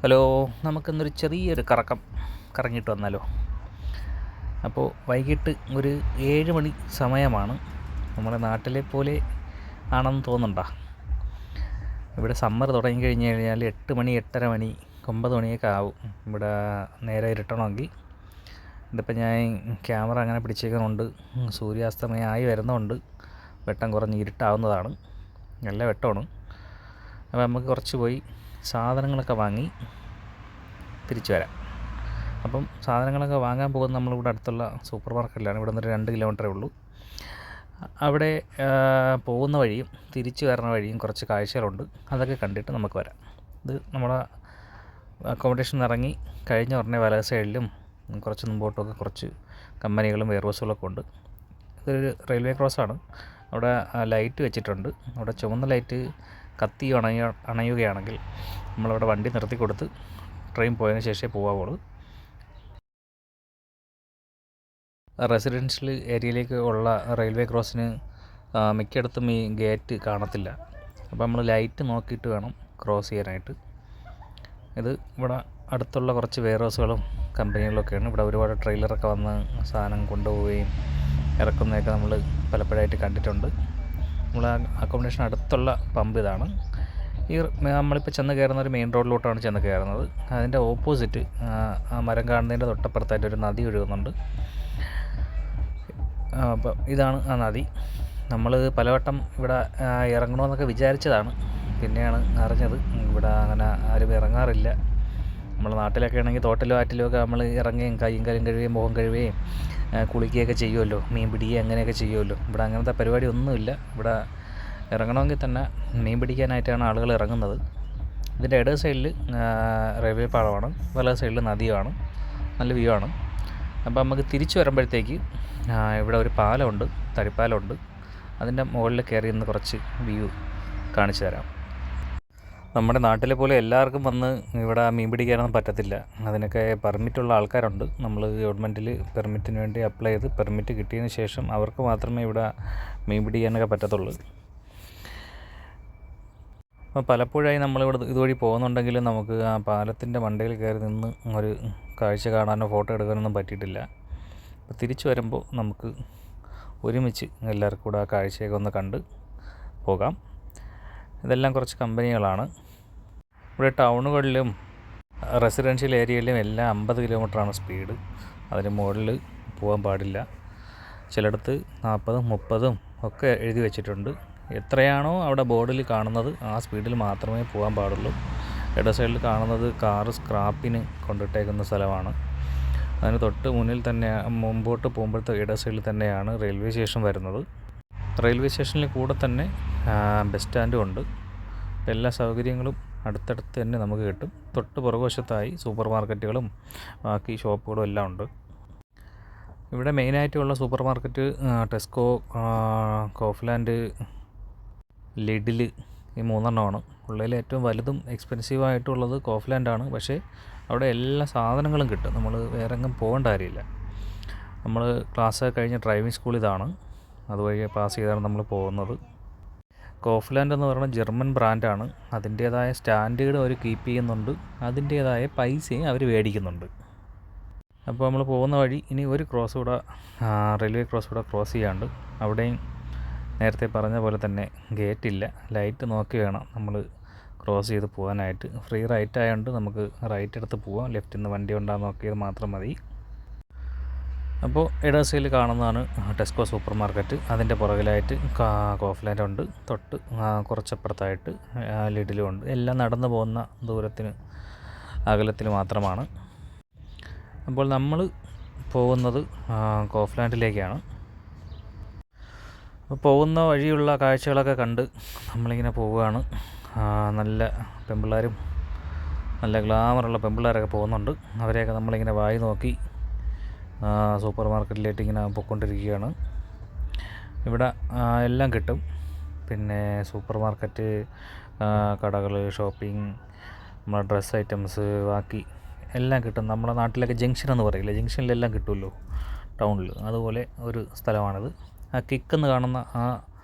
Hello, നമുക്കിന്നൊരു ചെറിയൊരു കറങ്ങിയിട്ട് വന്നാലോ? അപ്പോൾ വൈകിട്ട് ഒരു 7 മണി സമയമാണ്. നമ്മുടെ നാട്ടിലെ പോലെ ആണെന്ന് തോന്നുന്നുണ്ടോ? ഇവിടെ സമ്മർ തുടങ്ങി കഴിഞ്ഞ് കഴിഞ്ഞാൽ 8 മണി, 8:30 മണി, 9 മണിയൊക്കെ ആവും ഇവിടെ നേരെ ഇരുട്ടണമെങ്കിൽ. ഇതിപ്പോൾ ഞാൻ ക്യാമറ അങ്ങനെ പിടിച്ചേക്കുന്നുണ്ട്. സൂര്യാസ്തമയമായി വരുന്നതുകൊണ്ട് വെട്ടം കുറഞ്ഞ് ഇരുട്ടാവുന്നതാണ്. നല്ല വെട്ടമാണ്. അപ്പോൾ നമുക്ക് കുറച്ച് പോയി സാധനങ്ങളൊക്കെ വാങ്ങി തിരിച്ചു വരാം. അപ്പം സാധനങ്ങളൊക്കെ വാങ്ങാൻ പോകുന്നത് നമ്മളിവിടെ അടുത്തുള്ള സൂപ്പർ മാർക്കറ്റിലാണ്. ഇവിടെ നിന്ന് 2 കിലോമീറ്ററേ ഉള്ളൂ. അവിടെ പോകുന്ന വഴിയും തിരിച്ചു വരുന്ന വഴിയും കുറച്ച് കാഴ്ചകളുണ്ട്. അതൊക്കെ കണ്ടിട്ട് നമുക്ക് വരാം. ഇത് നമ്മുടെ അക്കോമഡേഷൻ ഇറങ്ങി കഴിഞ്ഞ ഉടനെ വലത് സൈഡിലും കുറച്ച് മുമ്പോട്ടൊക്കെ കുറച്ച് കമ്പനികളും വെയർഹൗസുകളൊക്കെ ഉണ്ട്. ഇതൊരു റെയിൽവേ ക്രോസാണ്. അവിടെ ലൈറ്റ് വെച്ചിട്ടുണ്ട്. അവിടെ ചുവന്ന ലൈറ്റ് കത്തി അണയുകയാണെങ്കിൽ നമ്മളവിടെ വണ്ടി നിർത്തി കൊടുത്ത് ട്രെയിൻ പോയതിന് ശേഷമേ പോകാവുള്ളൂ. റെസിഡൻഷ്യൽ ഏരിയയിലേക്ക് ഉള്ള റെയിൽവേ ക്രോസിന് മിക്കയിടത്തും ഈ ഗേറ്റ് കാണത്തില്ല. അപ്പോൾ നമ്മൾ ലൈറ്റ് നോക്കിയിട്ട് വേണം ക്രോസ് ചെയ്യാനായിട്ട്. ഇത് ഇവിടെ അടുത്തുള്ള കുറച്ച് വെയർഹൗസുകളും കമ്പനികളൊക്കെയാണ്. ഇവിടെ ഒരുപാട് ട്രെയിലറൊക്കെ വന്ന് സാധനം കൊണ്ടുപോവുകയും ഇറക്കുന്നതൊക്കെ നമ്മൾ പലപ്പോഴായിട്ട് കണ്ടിട്ടുണ്ട്. നമ്മൾ അക്കോമഡേഷൻ അടുത്തുള്ള പമ്പ് ഇതാണ്. ഈ നമ്മളിപ്പോൾ ചെന്ന് കയറുന്ന ഒരു മെയിൻ റോഡിലോട്ടാണ് ചെന്ന് കയറുന്നത്. അതിൻ്റെ ഓപ്പോസിറ്റ് ആ മരം കാണുന്നതിൻ്റെ തൊട്ടപ്പുറത്തായിട്ട് ഒരു നദി ഒഴുകുന്നുണ്ട്. അപ്പോൾ ഇതാണ് ആ നദി. നമ്മൾ പലവട്ടം ഇവിടെ ഇറങ്ങണമെന്നൊക്കെ വിചാരിച്ചതാണ്. പിന്നെയാണ് അറിഞ്ഞത് ഇവിടെ അങ്ങനെ ആരും ഇറങ്ങാറില്ല. നമ്മുടെ നാട്ടിലൊക്കെ ആണെങ്കിൽ തോട്ടിലോ ആറ്റിലോ ഒക്കെ നമ്മൾ ഇറങ്ങുകയും കൈയും കാലും കഴുകുകയും മുഖം കഴുകുകയും കുളിക്കുകയൊക്കെ ചെയ്യുമല്ലോ, മീൻ പിടിക്കുകയും അങ്ങനെയൊക്കെ ചെയ്യുമല്ലോ. ഇവിടെ അങ്ങനത്തെ പരിപാടി ഒന്നുമില്ല. ഇവിടെ ഇറങ്ങണമെങ്കിൽ തന്നെ മീൻ പിടിക്കാനായിട്ടാണ് ആളുകൾ ഇറങ്ങുന്നത്. ഇതിൻ്റെ ഇടത് സൈഡിൽ റെയിൽവേ പാളമാണ്, വലത് സൈഡിൽ നദിയാണ്. നല്ല വ്യൂ ആണ്. അപ്പോൾ നമുക്ക് തിരിച്ചു വരുമ്പോഴത്തേക്ക് ഇവിടെ ഒരു പാലമുണ്ട്, തടിപ്പാലമുണ്ട്. അതിൻ്റെ മുകളിൽ കയറി നിന്ന് കുറച്ച് വ്യൂ കാണിച്ചു തരാം. നമ്മുടെ നാട്ടിലെ പോലെ എല്ലാവർക്കും വന്ന് ഇവിടെ മീൻ പിടിക്കാനൊന്നും പറ്റത്തില്ല. അതിനൊക്കെ പെർമിറ്റുള്ള ആൾക്കാരുണ്ട്. നമ്മൾ ഗവൺമെൻറ്റിൽ പെർമിറ്റിന് വേണ്ടി അപ്ലൈ ചെയ്ത് പെർമിറ്റ് കിട്ടിയതിന് ശേഷം അവർക്ക് മാത്രമേ ഇവിടെ മീൻ പിടിക്കാനൊക്കെ പറ്റത്തുള്ളൂ. അപ്പോൾ പലപ്പോഴായി നമ്മളിവിടെ ഇതുവഴി പോകുന്നുണ്ടെങ്കിലും നമുക്ക് ആ പാലത്തിൻ്റെ മണ്ടയിൽ കയറി നിന്ന് ഒരു കാഴ്ച കാണാനോ ഫോട്ടോ എടുക്കാനൊന്നും പറ്റിയിട്ടില്ല. അപ്പോൾ തിരിച്ചു വരുമ്പോൾ നമുക്ക് ഒരുമിച്ച് എല്ലാവർക്കും കൂടെ ആ കാഴ്ചയൊക്കെ ഒന്ന് കണ്ട് പോകാം. ഇതെല്ലാം കുറച്ച് കമ്പനികളാണ്. ഇവിടെ ടൗണുകളിലും റെസിഡൻഷ്യൽ ഏരിയയിലും എല്ലാം 50 കിലോമീറ്ററാണ് സ്പീഡ്. അതിന് മുകളിൽ പോകാൻ പാടില്ല. ചിലയിടത്ത് 40, 30 ഒക്കെ എഴുതി വെച്ചിട്ടുണ്ട്. എത്രയാണോ അവിടെ ബോർഡിൽ കാണുന്നത് ആ സ്പീഡിൽ മാത്രമേ പോകാൻ പാടുള്ളൂ. ഇട സൈഡിൽ കാണുന്നത് കാറ് സ്ക്രാപ്പിന് കൊണ്ടിട്ടേക്കുന്ന സ്ഥലമാണ്. അതിന് തൊട്ട് മുന്നിൽ തന്നെ മുമ്പോട്ട് പോകുമ്പോഴത്തെ ഇട സൈഡിൽ തന്നെയാണ് റെയിൽവേ സ്റ്റേഷൻ വരുന്നത്. റെയിൽവേ സ്റ്റേഷനിൽ കൂടെ തന്നെ ബസ് സ്റ്റാൻഡും ഉണ്ട്. എല്ലാ സൗകര്യങ്ങളും അടുത്തടുത്ത് തന്നെ നമുക്ക് കിട്ടും. തൊട്ട് പുറകുവശത്തായി സൂപ്പർ മാർക്കറ്റുകളും ബാക്കി ഷോപ്പുകളും എല്ലാം ഉണ്ട്. ഇവിടെ മെയിനായിട്ടുള്ള സൂപ്പർ മാർക്കറ്റ് ടെസ്കോ, കോഫ്ലാൻഡ്, ലിഡിൽ, ഈ 3 ഉള്ളതിൽ ഏറ്റവും വലുതും എക്സ്പെൻസീവായിട്ടുള്ളത് കോഫ്ലാൻഡാണ്. പക്ഷേ അവിടെ എല്ലാ സാധനങ്ങളും കിട്ടും. നമ്മൾ വേറെ എങ്ങും പോകേണ്ട കാര്യമില്ല. നമ്മൾ ക്ലാസ് കഴിഞ്ഞ ഡ്രൈവിംഗ് സ്കൂൾ ഇതാണ്. അതുവഴി പാസ് ചെയ്താണ് നമ്മൾ പോകുന്നത്. കോഫ്ലാൻഡ് എന്ന് പറയുന്നത് ജർമ്മൻ ബ്രാൻഡാണ്. അതിൻ്റേതായ സ്റ്റാൻഡേർഡ് അവർ കീപ്പ് ചെയ്യുന്നുണ്ട്. അതിൻ്റേതായ പൈസയും അവർ മേടിക്കുന്നുണ്ട്. അപ്പോൾ നമ്മൾ പോകുന്ന വഴി ഇനി ഒരു ക്രോസ് കൂടെ, റെയിൽവേ ക്രോസ് കൂടെ ക്രോസ് ചെയ്യാണ്ട്. അവിടെയും നേരത്തെ പറഞ്ഞ പോലെ തന്നെ ഗേറ്റില്ല. ലൈറ്റ് നോക്കി വേണം നമ്മൾ ക്രോസ് ചെയ്ത് പോകാനായിട്ട്. ഫ്രീ റൈറ്റ് ആയതുകൊണ്ട് നമുക്ക് റൈറ്റ് എടുത്ത് പോകാം. ലെഫ്റ്റിൽ നിന്ന് വണ്ടി ഉണ്ടാകുന്ന നോക്കിയത് മാത്രം മതി. അപ്പോൾ ഇടത് സൈഡിൽ കാണുന്നതാണ് ടെസ്കോ സൂപ്പർ മാർക്കറ്റ്. അതിൻ്റെ പുറകിലായിട്ട് കോഫ്ലാൻഡ് ഉണ്ട്. തൊട്ട് കുറച്ചപ്പുറത്തായിട്ട് ലിഡിലും ഉണ്ട്. എല്ലാം നടന്നു പോകുന്ന ദൂരത്തിന് അകലത്തിൽ മാത്രമാണ്. അപ്പോൾ നമ്മൾ പോകുന്നത് കോഫ്ലാൻഡിലേക്കാണ്. അപ്പോൾ പോകുന്ന വഴിയുള്ള കാഴ്ചകളൊക്കെ കണ്ട് നമ്മളിങ്ങനെ പോവുകയാണ്. നല്ല പെൺപിള്ളേരും നല്ല ഗ്ലാമറുള്ള പെൺപിള്ളേരൊക്കെ പോകുന്നുണ്ട്. അവരെയൊക്കെ നമ്മളിങ്ങനെ വായി നോക്കി സൂപ്പർ മാർക്കറ്റിലേക്ക് ഇങ്ങനെ പോയിക്കൊണ്ടിരിക്കുകയാണ്. ഇവിടെ എല്ലാം കിട്ടും. പിന്നെ സൂപ്പർ മാർക്കറ്റ്, കടകൾ, ഷോപ്പിംഗ്, നമ്മുടെ ഡ്രസ്സ് ഐറ്റംസ്, ബാക്കി എല്ലാം കിട്ടും. നമ്മുടെ നാട്ടിലൊക്കെ ജംഗ്ഷൻ എന്ന് പറയില്ല, ജംഗ്ഷനിലെല്ലാം കിട്ടുമല്ലോ ടൗണിൽ. അതുപോലെ ഒരു സ്ഥലമാണിത്. ആ കിക്കെന്ന് കാണുന്ന ആ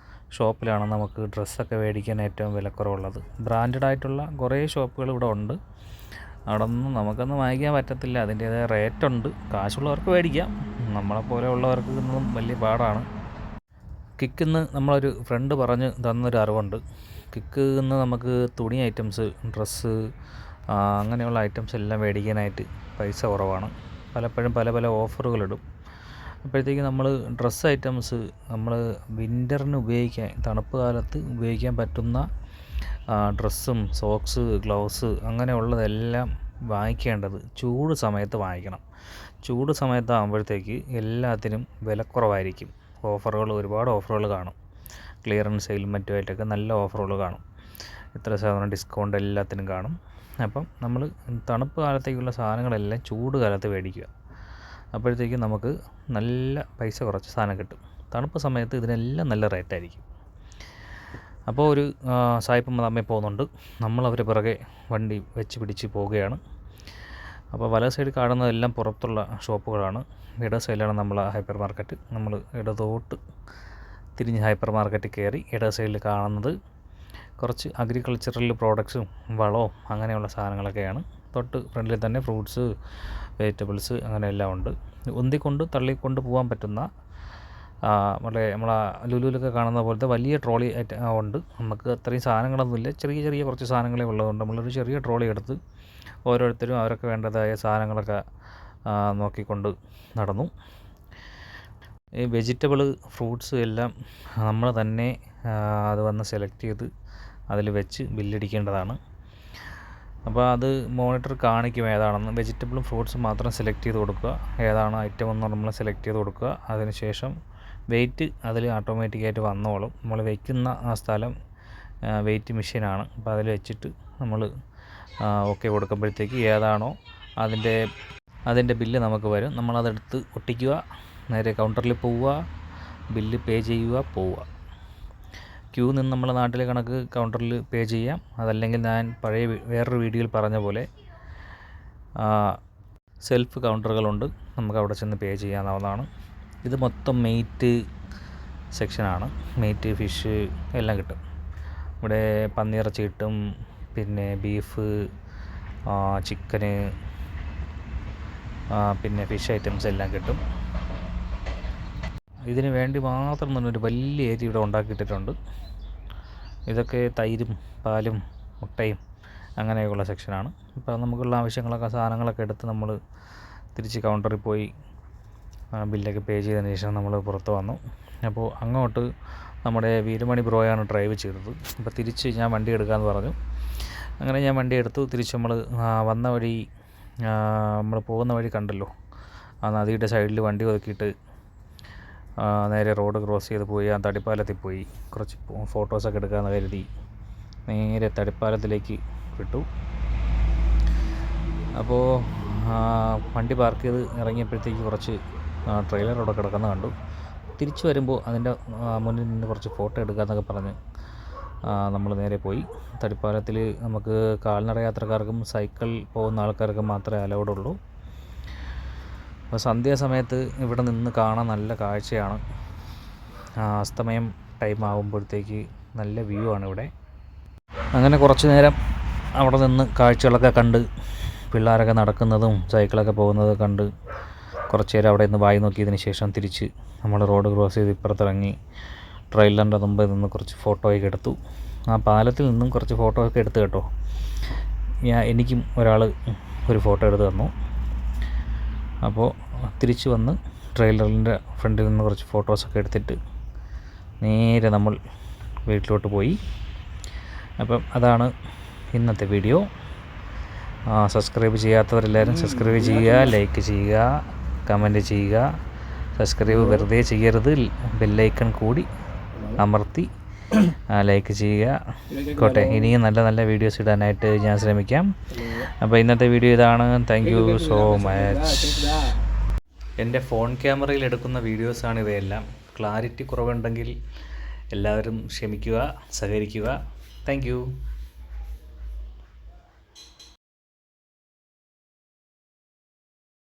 ഷോപ്പിലാണ് നമുക്ക് ഡ്രസ്സൊക്കെ മേടിക്കാൻ ഏറ്റവും വിലക്കുറവുള്ളത്. ബ്രാൻഡഡ് ആയിട്ടുള്ള കുറേ ഷോപ്പുകൾ ഇവിടെ ഉണ്ട്. അവിടെ നിന്ന് നമുക്കൊന്നും വാങ്ങിക്കാൻ പറ്റത്തില്ല. അതിൻ്റേതായ റേറ്റുണ്ട്. കാശുള്ളവർക്ക് മേടിക്കാം, നമ്മളെപ്പോലെ ഉള്ളവർക്ക് ഇതൊന്നും വലിയ പാടാണ്. കിക്കിന്ന് നമ്മളൊരു ഫ്രണ്ട് പറഞ്ഞ് തന്നൊരു അറിവുണ്ട്. കിക്കിന്ന് നമുക്ക് തുണി ഐറ്റംസ്, ഡ്രസ്സ്, അങ്ങനെയുള്ള ഐറ്റംസ് എല്ലാം മേടിക്കാനായിട്ട് പൈസ കുറവാണ്. പലപ്പോഴും പല പല ഓഫറുകളിടും. അപ്പോഴത്തേക്ക് നമ്മൾ ഡ്രസ്സ് ഐറ്റംസ് നമ്മൾ വിൻ്ററിന് ഉപയോഗിക്കാൻ, തണുപ്പ് കാലത്ത് ഉപയോഗിക്കാൻ പറ്റുന്ന ഡ്രസ്സും സോക്സ്, ഗ്ലൗസ് അങ്ങനെയുള്ളതെല്ലാം വാങ്ങിക്കേണ്ടത് ചൂട് സമയത്ത് വാങ്ങിക്കണം. ചൂട് സമയത്താകുമ്പോഴത്തേക്ക് എല്ലാത്തിനും വിലക്കുറവായിരിക്കും. ഒരുപാട് ഓഫറുകൾ കാണും. ക്ലിയറൻസ് സെയിലും മറ്റുമായിട്ടൊക്കെ നല്ല ഓഫറുകൾ കാണും. ഇത്ര ശതമാനം ഡിസ്കൗണ്ട് എല്ലാത്തിനും കാണും. അപ്പം നമ്മൾ തണുപ്പ് കാലത്തേക്കുള്ള സാധനങ്ങളെല്ലാം ചൂട് കാലത്ത് മേടിക്കുക. അപ്പോഴത്തേക്കും നമുക്ക് നല്ല പൈസ കുറച്ച് സാധനം കിട്ടും. തണുപ്പ് സമയത്ത് ഇതിനെല്ലാം നല്ല റേറ്റായിരിക്കും. അപ്പോൾ ഒരു സായിപ്പും തമ്മിൽ പോകുന്നുണ്ട്. നമ്മളവരെ പിറകെ വണ്ടി വെച്ച് പിടിച്ച് പോവുകയാണ്. അപ്പോൾ വല സൈഡ് കാണുന്നതെല്ലാം പുറത്തുള്ള ഷോപ്പുകളാണ്. ഇട സൈഡിലാണ് നമ്മൾ ഹൈപ്പർ മാർക്കറ്റ്. നമ്മൾ ഇടതോട്ട് തിരിഞ്ഞ് ഹൈപ്പർ മാർക്കറ്റ് കയറി ഇട സൈഡിൽ കാണുന്നത് കുറച്ച് അഗ്രികൾച്ചറൽ പ്രോഡക്ട്സും വളവും അങ്ങനെയുള്ള സാധനങ്ങളൊക്കെയാണ്. തൊട്ട് ഫ്രണ്ടിൽ തന്നെ ഫ്രൂട്ട്സ്, വെജിറ്റബിൾസ് അങ്ങനെയെല്ലാം ഉണ്ട്. ഉന്തിക്കൊണ്ട് തള്ളിക്കൊണ്ട് പോകാൻ പറ്റുന്ന നമ്മളെ ലുലുവിലൊക്കെ കാണുന്ന പോലത്തെ വലിയ ട്രോളി ഉണ്ട്. നമുക്ക് അത്രയും സാധനങ്ങളൊന്നുമില്ല, ചെറിയ ചെറിയ കുറച്ച് സാധനങ്ങളേ ഉള്ളതുകൊണ്ട് നമ്മളൊരു ചെറിയ ട്രോളി എടുത്ത് ഓരോരുത്തരും അവർക്ക് വേണ്ടതായ സാധനങ്ങളൊക്കെ നോക്കിക്കൊണ്ട് നടന്നു. ഈ വെജിറ്റബിൾ, ഫ്രൂട്ട്സ് എല്ലാം നമ്മൾ തന്നെ അത് വന്ന് സെലക്ട് ചെയ്ത് അതിൽ വെച്ച് ബില്ലടിക്കേണ്ടതാണ്. അപ്പോൾ അത് മോണിറ്റർ കാണിക്കും ഏതാണെന്ന്. വെജിറ്റബിളും ഫ്രൂട്ട്സും മാത്രം സെലക്ട് ചെയ്ത് കൊടുക്കുക. ഏതാണ് ഐറ്റം എന്ന് നമ്മൾ സെലക്ട് ചെയ്ത് കൊടുക്കുക. അതിനുശേഷം വെയിറ്റ് അതിൽ ഓട്ടോമാറ്റിക്കായിട്ട് വന്നോളും. നമ്മൾ വയ്ക്കുന്ന ആ സ്ഥലം വെയിറ്റ് മെഷീനാണ്. അപ്പോൾ അതിൽ വെച്ചിട്ട് നമ്മൾ ഓക്കെ കൊടുക്കുമ്പോഴത്തേക്ക് ഏതാണോ അതിൻ്റെ ബില്ല് നമുക്ക് വരും. നമ്മളതെടുത്ത് ഒട്ടിക്കുക, നേരെ കൗണ്ടറിൽ പോവുക, ബില്ല് പേ ചെയ്യുക, പോവുക. ക്യൂ നിന്ന് നമ്മളെ നാട്ടിലെ കണക്ക് കൗണ്ടറിൽ പേ ചെയ്യാം. അതല്ലെങ്കിൽ ഞാൻ പഴയ വേറൊരു വീഡിയോയിൽ പറഞ്ഞ പോലെ സെൽഫ് കൗണ്ടറുകളുണ്ട്, നമുക്ക് അവിടെ ചെന്ന് പേ ചെയ്യാവുന്നതാണ്. ഇത് മൊത്തം മീറ്റ് സെക്ഷനാണ്. മീറ്റ്, ഫിഷ് എല്ലാം കിട്ടും ഇവിടെ. പന്നിയിറച്ചി കിട്ടും, പിന്നെ ബീഫ്, ചിക്കന്, പിന്നെ ഫിഷ് ഐറ്റംസ് എല്ലാം കിട്ടും. ഇതിന് വേണ്ടി മാത്രം തന്നെ ഒരു വലിയ ഏരിയ ഇവിടെ ഉണ്ടാക്കിയിട്ടിട്ടുണ്ട്. ഇതൊക്കെ തൈരും പാലും മുട്ടയും അങ്ങനെയൊക്കെയുള്ള സെക്ഷനാണ്. ഇപ്പോൾ നമുക്കുള്ള ആവശ്യങ്ങളൊക്കെ സാധനങ്ങളൊക്കെ എടുത്ത് നമ്മൾ തിരിച്ച് കൗണ്ടറിൽ പോയി ബില്ലൊക്കെ പേ ചെയ്തതിന് ശേഷം നമ്മൾ പുറത്ത് വന്നു. അപ്പോൾ അങ്ങോട്ട് നമ്മുടെ വീരമണി ബ്രോയാണ് ഡ്രൈവ് ചെയ്തത്. അപ്പോൾ തിരിച്ച് ഞാൻ വണ്ടി എടുക്കാമെന്ന് പറഞ്ഞു. അങ്ങനെ ഞാൻ വണ്ടി എടുത്തു. തിരിച്ച് നമ്മൾ വന്ന വഴി, നമ്മൾ പോകുന്ന വഴി കണ്ടല്ലോ, ആ നദിയുടെ സൈഡിൽ വണ്ടി ഒതുക്കിയിട്ട് നേരെ റോഡ് ക്രോസ് ചെയ്ത് പോയി ആ തടിപ്പാലത്തിൽ പോയി കുറച്ച് ഫോട്ടോസൊക്കെ എടുക്കാമെന്ന് കരുതി നേരെ തടിപ്പാലത്തിലേക്ക് വിട്ടു. അപ്പോൾ വണ്ടി പാർക്ക് ചെയ്ത് ഇറങ്ങിയപ്പോഴത്തേക്ക് കുറച്ച് ട്രെയിലർ അവിടെ കിടക്കുന്ന കണ്ടു. തിരിച്ചു വരുമ്പോൾ അതിൻ്റെ മുന്നിൽ നിന്ന് കുറച്ച് ഫോട്ടോ എടുക്കാമെന്നൊക്കെ പറഞ്ഞ് നമ്മൾ നേരെ പോയി. തടിപ്പാലത്തിൽ നമുക്ക് കാൽനട യാത്രക്കാർക്കും സൈക്കിൾ പോകുന്ന ആൾക്കാർക്കും മാത്രമേ അലൗഡ് ഉള്ളൂ. അപ്പോൾ സന്ധ്യാസമയത്ത് ഇവിടെ നിന്ന് കാണാൻ നല്ല കാഴ്ചയാണ്. അസ്തമയം ടൈം ആകുമ്പോഴത്തേക്ക് നല്ല വ്യൂ ആണ് ഇവിടെ. അങ്ങനെ കുറച്ച് നേരം അവിടെ നിന്ന് കാഴ്ചകളൊക്കെ കണ്ട്, പിള്ളേരൊക്കെ നടക്കുന്നതും സൈക്കിളൊക്കെ പോകുന്നതൊക്കെ കണ്ട് കുറച്ച് നേരം അവിടെ നിന്ന് വായി നോക്കിയതിന് ശേഷം തിരിച്ച് നമ്മൾ റോഡ് ക്രോസ് ചെയ്ത് ഇപ്പുറത്തിറങ്ങി ട്രെയിലറിൻ്റെ മുമ്പിൽ നിന്ന് കുറച്ച് ഫോട്ടോയൊക്കെ എടുത്തു. ആ പാലത്തിൽ നിന്നും കുറച്ച് ഫോട്ടോ ഒക്കെ എടുത്തു കേട്ടോ. എനിക്കും ഒരാൾ ഒരു ഫോട്ടോ എടുത്ത് തന്നു. അപ്പോൾ തിരിച്ച് വന്ന് ട്രെയിലറിൻ്റെ ഫ്രണ്ടിൽ നിന്ന് കുറച്ച് ഫോട്ടോസൊക്കെ എടുത്തിട്ട് നേരെ നമ്മൾ വീട്ടിലോട്ട് പോയി. അപ്പം അതാണ് ഇന്നത്തെ വീഡിയോ. സബ്സ്ക്രൈബ് ചെയ്യാത്തവരെല്ലാവരും സബ്സ്ക്രൈബ് ചെയ്യുക, ലൈക്ക് ചെയ്യുക, കമൻറ്റ് ചെയ്യുക. സബ്സ്ക്രൈബ് വെറുതെ ചെയ്യരുത്, ബെല്ലൈക്കൺ കൂടി അമർത്തി ലൈക്ക് ചെയ്യുക. ഇനിയും നല്ല നല്ല വീഡിയോസ് ഇടാനായിട്ട് ഞാൻ ശ്രമിക്കാം. അപ്പോൾ ഇന്നത്തെ വീഡിയോ ഇതാണ്. Thank you so much. എൻ്റെ ഫോൺ ക്യാമറയിൽ എടുക്കുന്ന വീഡിയോസാണ് ഇവയെല്ലാം. ക്ലാരിറ്റി കുറവുണ്ടെങ്കിൽ എല്ലാവരും ക്ഷമിക്കുക, സഹകരിക്കുക. Thank you.